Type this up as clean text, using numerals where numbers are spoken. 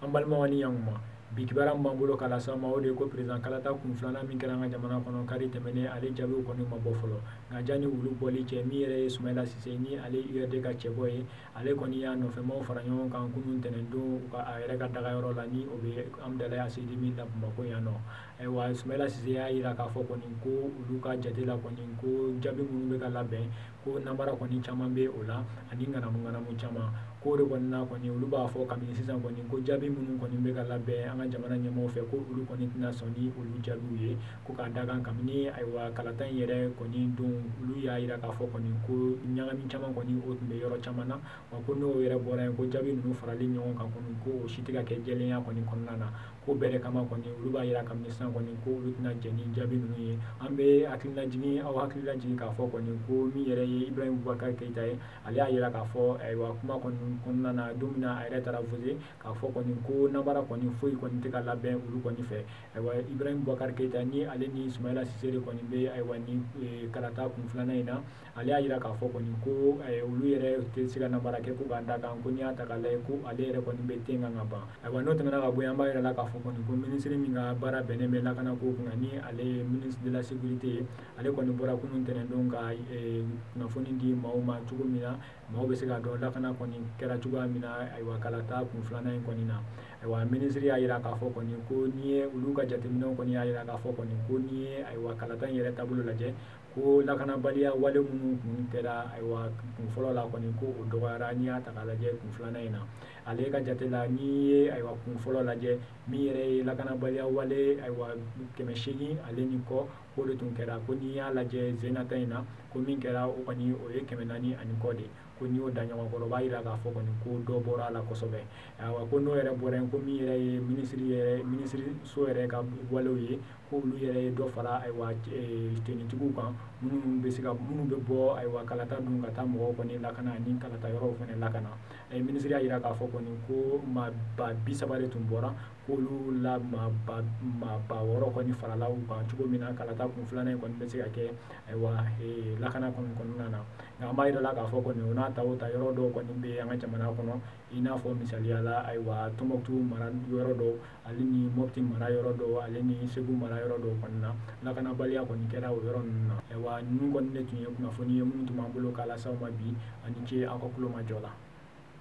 an balima wani yanuma bi kibaran b'an bolo k'a las'aw ma o de ye ko président kalata kun filanan min kɛra an ka jamana kɔnɔ kari tɛmɛnen ale jaabiw kɔni ma bɔ fɔlɔ nka jani wulu bɔli cɛ min yɛrɛ ye Sumayila Sise ni ale URD ka cɛbɔ ye ale kɔni y'a nɔfɛmaw fara ɲɔgɔn kan kunun tɛnɛndon a yɛrɛ ka dagayɔrɔ la ni o bɛ Amudalayi Asedi min na Bamako yan nɔ ayiwa Sumayila Sise y'a yira k'a fɔ kɔni ko olu ka jate la kɔni ko jaabi minnu bɛ ka labɛn ko namara kɔni caman bɛ o la ani ŋanamu-ŋanamu caman ko de kɔni na kɔni olu b'a fɔ kabini sisan kɔni ko jaabi minnu kɔni bɛ ka labɛn an ka jamana ɲɛmɔgɔw fɛ ko olu kɔni tɛna sɔn ni olu jaabiw ye ko k'a da kan kabini ayiwa kalata in yɛrɛ kɔni don olu y'a yira k'a fɔ kɔni ko ɲagami caman kɔni o tun bɛ yɔrɔ caman na wa ko n'o yɛrɛ bɔra yen ko jaabi ninnu farali ɲɔgɔn kan kɔni ko o si tɛ ka kɛ jɛlenya kɔni kɔnɔna na ko bɛɛ de kama kɔni olu b'a yira kabini sisan kɔni ko olu tɛna jɛn ni jaabi ninnu ye an bɛ hakililajigin aw hakililajigin k'a fɔ kɔni ko min yɛrɛ ye Ibrahim Boubacar Keita ye ale y'a yira k'a fɔ ayiwa kuma kɔni kɔnɔna na don min na a yɛrɛ taara voter k'a fɔ kɔni ko namara kɔni foyi kɔni tɛ ka labɛn olu kɔni fɛ ayiwa Ibrahim Boubacar Keita ni ale ni Sumayila Sise de kɔni bɛ ayiwa ni kalata kun filanan in na ale y'a yira k'a fɔ kɔni ko olu yɛrɛ tɛ se ka namara kɛ ko k'a da kan ko n'i y'a ta k'a lajɛ ko ale yɛrɛ kɔni bɛ ten kan ka ban ayiwa n'o tɛmɛna ka bɔ yen an b'a yira la k'a fɔ kɔni ko minisiri min ka baara bɛnnen bɛ lakana ko kunna ni ale ye ministre de la sécurité ye ale kɔni bɔra kunun tɛnɛndon ka kunnafoni di maaw ma cogo min na maaw bɛ se k'a dɔn lakana kɔni kɛra cogoya min na ayiwa kalata kun filanan in kɔni na ayiwa minisiri y'a yira k'a fɔ kɔni ko n'i ye olu ka jateminɛw kɔni y'a yira k'a fɔ kɔni ko n'i ye ayiwa kalata in yɛrɛ taabolo lajɛ ko lakanabaliya wale minnu kun kɛra ayiwa kun fɔlɔ la kɔni ko o dɔgɔyara n'i y'a ta k'a lajɛ kun filanan in na ale ka jate la n'i ye ayiwa kun fɔlɔ lajɛ min yɛrɛ ye lakanabaliya wale ayiwa 800 ale ni kɔ k'o de tun kɛra ko n'i y'a lajɛ Zenata in na ko min kɛra o kɔni o ye 400 ani kɔ de ko n'i y'o da ɲɔgɔn kɔrɔ o b'a yira k'a fɔ kɔni ko dɔ bɔra a la kosɛbɛ ayiwa ko n'o yɛrɛ bɔra yen ko min yɛrɛ ye minisiriso yɛrɛ ka walew ye ko olu yɛrɛ ye dɔ fara ayiwa tenitigiw kan minnu bɛ bɔ ayiwa kalata dun ka taa mɔgɔw kɔni lakana ani kalata yɔrɔw fana lakana minisiri y'a yira k'a fɔ kɔni ko maa ba 30 de tun bɔra k'olu la maa ba 6 kɔni farala u kan cogo min na kalata kun filanan in kɔni bɛ se ka kɛ ayiwa lakana kɔni kɔnɔna na nka an b'a yira la k'a fɔ kɔni o n'a ta o ta yɔrɔ dɔw kɔni bɛ an ka jamana kɔnɔ i n'a fɔ misaliya la ayiwa Tɔnbukutu mara yɔrɔ dɔw ale ni Mopti mara yɔrɔ dɔw ale ni Segu mara yɔrɔ dɔw kɔni na lakanabaliya kɔni kɛra o yɔrɔ ninnu na ayiwa ninnu kɔni de tun ye kunnafoni ye minnu tun b'an bolo k'a las'aw ma bi ani ce aw ka tulo majɔ la.